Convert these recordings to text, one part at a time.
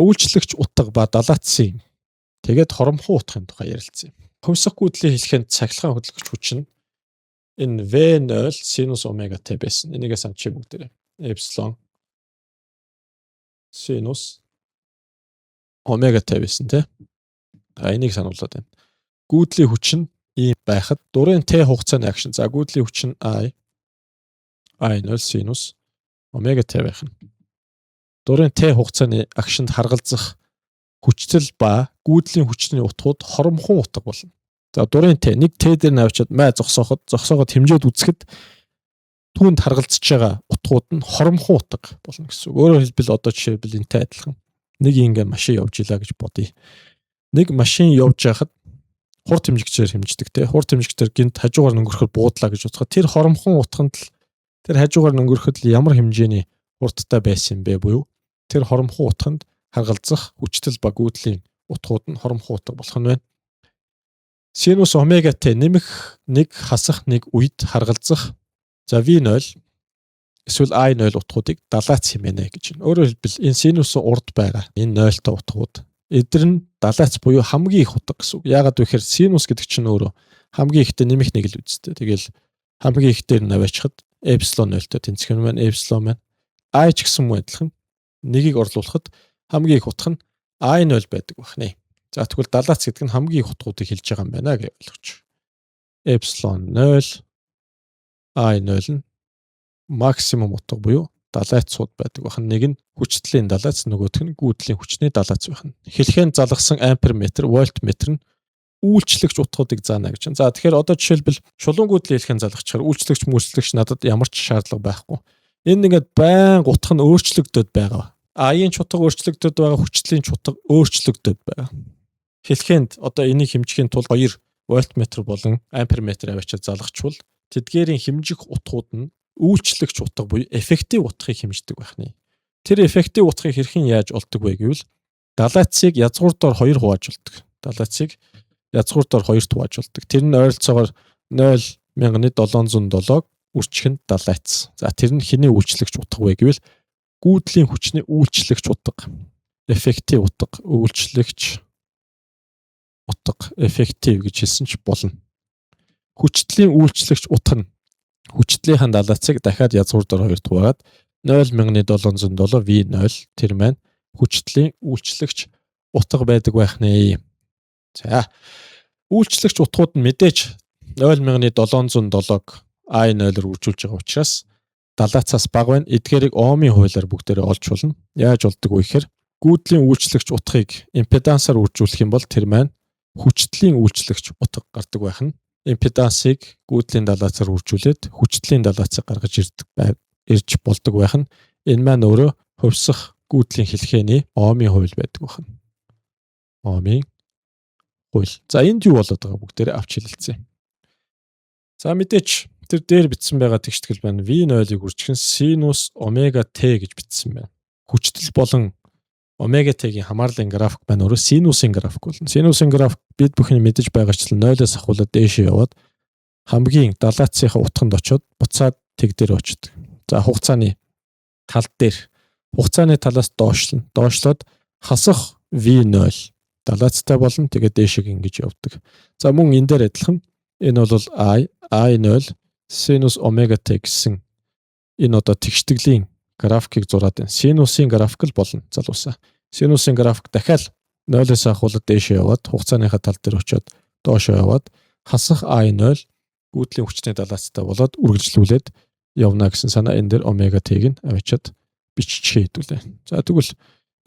Үйлчлэгч утга ба далаацын тэгээд хоромхон утгын тухай ярилцсан юм. Хувьсах гүйдлийн хэлхэнд цахилгаан хөдөлгөгч хүч нь энэ V0 синус омега t байсан. Энийгээ санчи бүгдээрээ. Эпсилон синус омега t байсан тий. Энийг сануулад байна. Гүйдлийн хүч нь ийм байхад дурын t хугацааны агшин. За гүйдлийн хүч нь I0 синус омега t байх нь. Дурын t хугацааны агшинд харгалзах хүчтэл ба гүйдлийн хүчний утгууд хоромхон утга болно. За дурын t нэг t дээр навчаад май зогсооход хэмжээд үзэхэд түүнд харгалзаж байгаа утгууд нь хоромхон утга болно гэсэн үг. Өөрөөр хэлбэл одоо жишээлбэл энэтэй адилхан. Нэг ингээ машин явж илаа гэж бодъё. Нэг машин явж байхад хурд хэмжигчээр хэмждэг те. Хурд хэмжигчээр гинт хажуугаар өнгөрөхөд буудлаа гэж бодоход тэр хоромхон утганд л тэр хажуугаар өнгөрөхөд ямар хэмжээний хурдтай байсан юм бэ буюу тэр хоромхон утганд харгалзах хүчтэл ба гүйдлийн утгууд нь хоромхон утга болох нь байна. Синус омега t нэмэх нэг хасах нэг үед харгалзах за V0 эсвэл I0 утгуудыг далаац хэмээнэ гэж байна. Өөрөөр хэлбэл энэ синусын урд байгаа энэ 0-той утгууд эдгээр нь далаац буюу хамгийн их утга гэсэн үг. Яагаад вэ гэхээр синус гэдэг чинь өөрөө хамгийн ихтэй нэмэх нэг л үстэй. Тэгэл хамгийн ихтээр наваачхад эпсилон 0-той тэнцэх юм байна. Эпсилон маань I ч гэсэн мөн адилхан нэгийг орлуулахад хамгийн их утга нь I0 байдаг байна. За тэгвэл далаац гэдэг нь хамгийн их утгуудыг хэлж байгаа юм байна гэж ойлгож. Эпсилон 0 I0 нь максимум утга буюу далаацууд байдаг байна. Нэг нь хүчтлийн далаац, нөгөөх нь гүйдлийн хүчний далаац байна. Хэлхэнд залгасан ампер метр, вольт метр нь үйлчлэгч утгуудыг заана гэж байна. За тэгэхээр одоо жишээлбэл шулуун гүйдлийн хэлхэнд залгахчаар үйлчлэгч надад ямар ч шаардлага байхгүй. Энэ ингээд байнга утга нь өөрчлөгдөд байгаа. I-ийн чутга өөрчлөгдөд байгаа, хүчтлийн чутга өөрчлөгдөд байгаа. Хэлхэнд одоо энийг хэмжихийн тулд 2 вольтметр болон ампер метр аваачаад залгачвал тэдгээрийн хэмжих утгууд нь үйлчлэгч утга буюу эффектив утгыг хэмждэг байна. Тэр эффектив утгыг хэрхэн яаж олдог вэ гэвэл далаацыг язгуурдоор 2 хувааж олдог. Далаацыг язгуурдоор 2-т хувааж олдог. Тэр нь ойролцоогоор 0.707 үрчхэнд далаац. За тэр нь хэний үйлчлэгч утга вэ гэвэл гүйдлийн хүчний үйлчлэгч утга. Эффектив утга, үйлчлэгч утга, эффектив гэж хэлсэн ч болно. Хүчтлийн үйлчлэгч утга нь хүчтлийнхэн далаацыг дахиад язгуурдоор 2-т хуваагаад 0.707 V0 тэр маань хүчтлийн үйлчлэгч утга байдаг байх нэ. За үйлчлэгч утгууд нь мэдээж 0.707-г I0-оор үржүүлж байгаа учраас далаацаас бага байна. Эдгээрийг ohмын хуулиар бүгдээрээ олж болно. Яаж олдог вэ гэхээр гүйдлийн үйлчлэгч утгыг импедансаар үржүүлэх юм бол тэр маань хүчтлийн үйлчлэгч утга гардаг байх нь. Импедансыг гүйдлийн далаацаар үржүүлээд хүчтлийн далаацыг гаргаж ирж болдог байх нь. Энэ маань өөрөө хувьсах гүйдлийн хэлхээний ohмын хууль байдаг байх нь. Ohмын хууль. За энд юу болоод байгаа бүгдээрээ авч хэлэлцээ. За мэдээч тэр дээр бичсэн байгаа тэгштгэл байна. V0-ыг үржихэн синус омега t гэж бичсэн байна. Хүчтэл болон омега t-гийн хамаарлын график байна. Өөрөө синусын график болно. Синусын график бид бүхний мэдэж байгаачлан 0-аас ахуулаад дээшээ яваад хамгийн далаацынхаа утганд очиод буцаад тэг дээр очдог. За хугацааны тал дээр хугацааны талаас доошлоод хасах V0 далаацтай болно. Тэгээд дээшээ ингэж явдаг. За мөн энэ дээр адилхан энэ бол I0 синус омега t гэсэн энэ одоо тэгштгэлийн графикийг зураад байна. Синусын график л болно залуусаа. Синусын график дахиад 0-аас ахуулаад дээшээ яваад хугацааныхаа тал дээр очиод доошоо яваад хасах I0 гүйдлийн хүчний далаацтай болоод үргэлжлүүлээд явна гэсэн санаа энэ дээр омега t-г нь авчиад биччихээ хэдүүлээ. За тэгвэл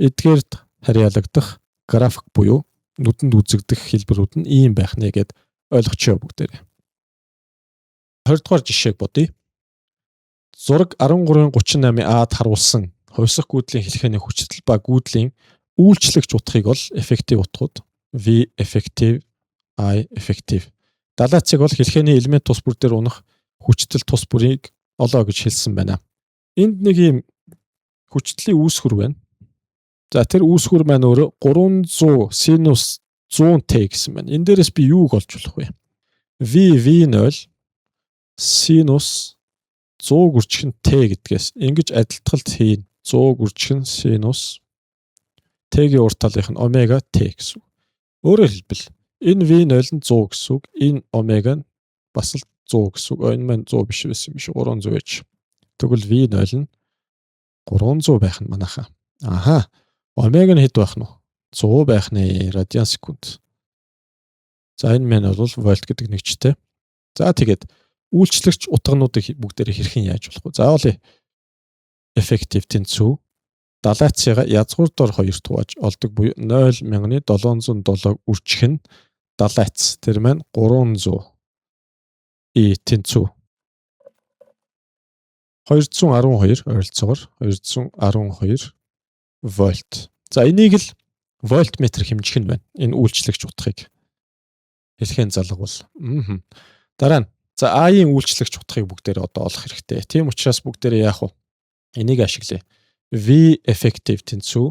эдгээрд харьяалагдах график буюу нүдэнд үзэгдэх хэлбэрүүд нь ийм байх нэ гэд ойлгочихё бүгдээрээ. 20 дугаар жишээг бодъё. Зураг 1338-ад харуулсан хувьсах гүйдлийн хэлхээний хүчтэл ба гүйдлийн үйлчлэгч утгыг бол эффектив утгууд V effective, I effective. Далаацыг бол хэлхээний элемент тус бүр дээр унах хүчтэл тус бүрийг олоо гэж хэлсэн байна. Энд нэг юм хүчтлийн үүсгэр байна. За тэр үүсгэр маань өөрөө 300 синус 100t гэсэн байна. Энэ дээрээс би юуг олж болох вэ? V0 синус 100 гүрчгэн t гэдгээс ингэж адилтгалт хийн. 100 гүрчгэн синус T-гийн урт талынх нь омега T гэсэн. Өөрөөр хэлбэл энэ V0 нь 100 гэсэн үг. Энэ омега нь бас л 100 гэсэн үг. Энэ маань 100 биш байсан юм шиг 300 байж. Тэгвэл V0 нь 300 байх нь манайхаа. Аха. Омега нь хэд байх нь вэ? 100 байх нэ радиан секунд. За энэ маань бол вольт гэдэг нэгжтэй. За тэгээд үйлчлэгч утгануудыг бүгдээрээ хэрхэн яаж болох вэ? Заавал effective тэнцүү далайцыгаа язгуурдор 2 тувааж олдог буюу 0,707 үржих нь далайц. Тэр маань 300 тэнцүү 212 ойролцоогоор 212 вольт. За энийг л вольтметр хэмжих нь байна. Энэ үйлчлэгч утгыг хэлхэн залгуул. Дараа нь за I-ийн үйлчлэгч утгыг бүгдээрээ одоо олох хэрэгтэй. Тийм учраас бүгдээрээ яах вэ? Энийг ашиглая. V effective тэнцүү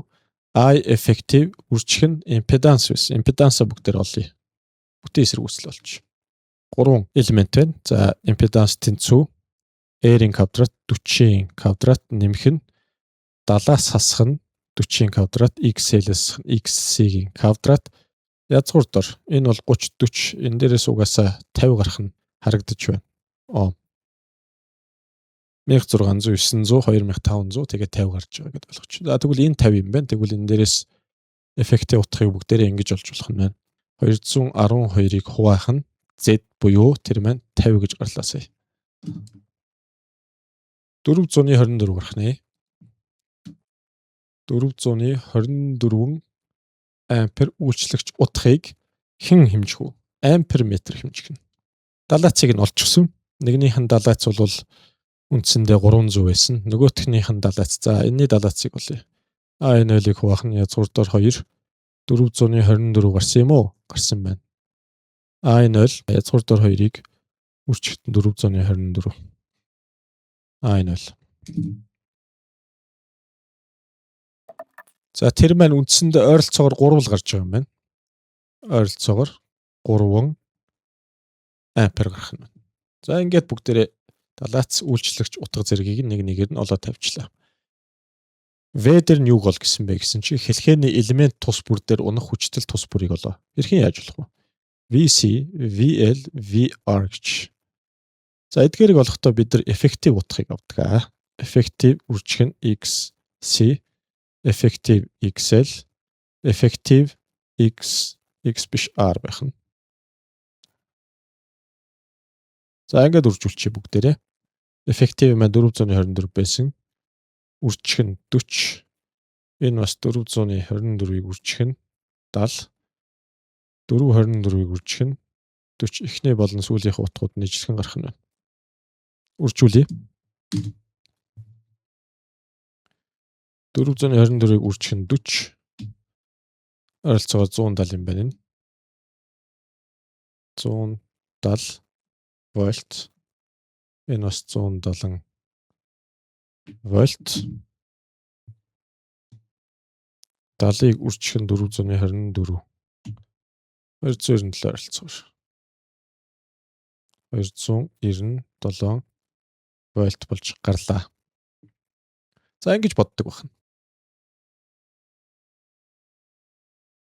I effective үржих нь импеданс байсан. Импедансаа бүгдээр олъё. Бүтэн эсрэг үүсэл болж. 3 элемент байна. За импеданс тэнцүү R-ийн квадрат 40-ийн квадрат нэмэх нь 70-аас хасах нь 40-ийн квадрат XL-с XC-ийн квадрат язгуурдор. Энэ бол 30 40. Энэ дээрээс угаасаа 50 гарах нь харагдаж байна. 1600 900 2500 тэгээд 50 гарч байгаа гэдээ ойлгож байна. За тэгвэл энэ 50 юм байна. Тэгвэл энэ дээрээс эффектийн утгыг бүгдээрээ ингэж олж болох нь байна. 212-ыг хуваах нь Z буюу тэр маань 50 гэж гарлаа сая. 424 гарах нэ. 424 ампер үйлчлэгч утгыг хэн хэмжих вэ? Ампер метр хэмжих нь. Далайцыг нь олчихсон. Нэгнийх нь далайц бол үндсэндээ 300 байсан. Нөгөөхнийх нь далайц. За энэний далайцыг болъё. I0-ыг хуваах нь язгуурдор 2 424 гарсан юм уу? Гарсан байна. I0 язгуурдор 2-ыг үржихэд 424. I0. За тэр маань үндсэндээ ойролцоогоор 3 л гарч байгаа юм байна. Ойролцоогоор 3 ампер гарах нь. За ингээд бүгдээрээ далайц үйлчлэгч утга зэргийг нэг нэгээр нь олоод тавьчлаа. V дээр нь юуг ол гэсэн бэ гэсэн чи хэлхээний элемент тус бүр дээр унах хүчтэй тус бүрийг олоо. Хэрхэн яаж болох вэ? VC, VL, VR гэж. За эдгээрийг олохдоо бид нар effective утгыг авдаг. Effective үржих нь XC, effective XL, effective X биш R байх нь. За ингээд үржүүлчихье бүгдээрээ. Effective маань 424 байсан. Үржих нь 40. Энэ бас 424-ийг үржих нь 70. 424-ийг үржих нь 40. Эхний болон сүүлийнх утгууд нь ижлэхэн гарах нь байна. Үржүүлье. 424-ийг үржих нь 40. Ойролцоогоор 170 юм байна энэ. 170 вольт. Энэ бас 170 вольт. 70-ыг үржих нь 424. 297 ойролцоогоор. 297 вольт болж гарлаа. За ингэж боддог байна.